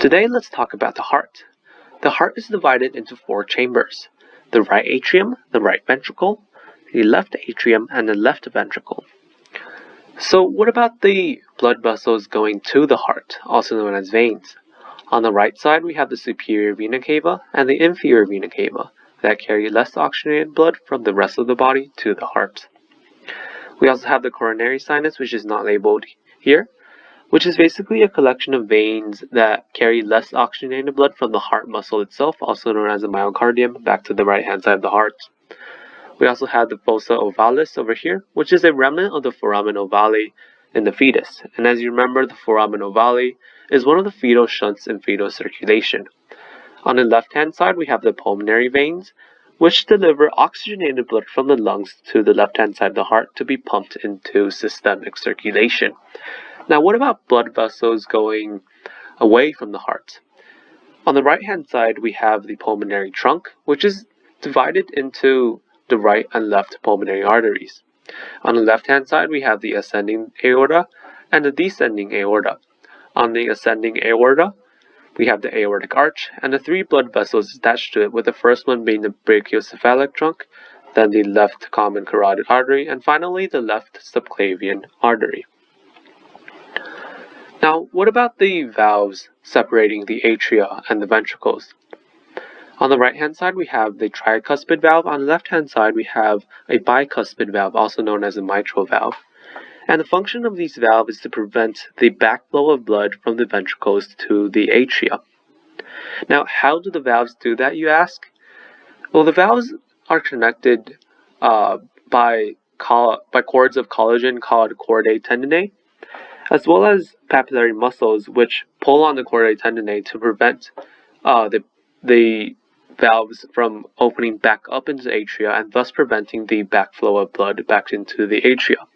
Today let's talk about the heart. The heart is divided into 4 chambers: the right atrium, the right ventricle, the left atrium, and the left ventricle. So what about the blood vessels going to the heart, also known as veins? On the right side we have the superior vena cava and the inferior vena cava that carry less oxygenated blood from the rest of the body to the heart. We also have the coronary sinus, which is not labeled here, which is basically a collection of veins that carry less oxygenated blood from the heart muscle itself, also known as the myocardium, back to the right hand side of the heart. We also have the fossa ovalis over here, which is a remnant of the foramen ovale in the fetus. And as you remember, the foramen ovale is one of the fetal shunts in fetal circulation. On the left hand side, we have the pulmonary veins, which deliver oxygenated blood from the lungs to the left hand side of the heart to be pumped into systemic circulation. Now, what about blood vessels going away from the heart? On the right-hand side, we have the pulmonary trunk, which is divided into the right and left pulmonary arteries. On the left-hand side, we have the ascending aorta and the descending aorta. On the ascending aorta, we have the aortic arch and the 3 blood vessels attached to it, with the first one being the brachiocephalic trunk, then the left common carotid artery, and finally the left subclavian artery. Now, what about the valves separating the atria and the ventricles? On the right-hand side, we have the tricuspid valve. On the left-hand side, we have a bicuspid valve, also known as a mitral valve. And the function of these valves is to prevent the backflow of blood from the ventricles to the atria. Now, how do the valves do that, you ask? Well, the valves are connected by cords of collagen called chordae tendineae, as well as papillary muscles, which pull on the chordae tendineae to prevent the valves from opening back up into the atria, and thus preventing the backflow of blood back into the atria.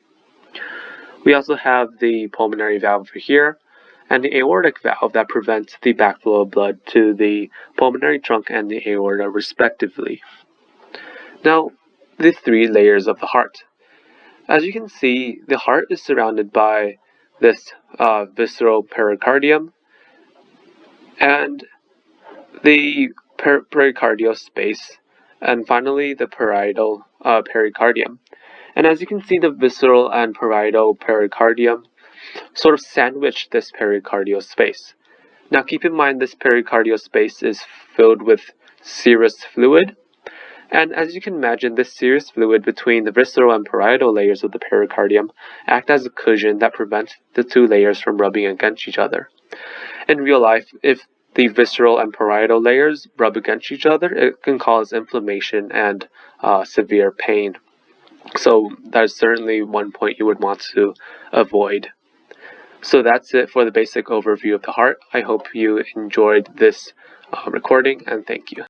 We also have the pulmonary valve over here, and the aortic valve that prevents the backflow of blood to the pulmonary trunk and the aorta respectively. Now, the 3 layers of the heart. As you can see, the heart is surrounded by this visceral pericardium and the pericardial space, and finally the parietal pericardium. And as you can see, the visceral and parietal pericardium sort of sandwich this pericardial space. Now keep in mind, this pericardial space is filled with serous fluid, and as you can imagine, this serous fluid between the visceral and parietal layers of the pericardium act as a cushion that prevents the 2 layers from rubbing against each other. In real life, if the visceral and parietal layers rub against each other, it can cause inflammation and severe pain. So that is certainly one point you would want to avoid. So that's it for the basic overview of the heart. I hope you enjoyed this recording, and thank you.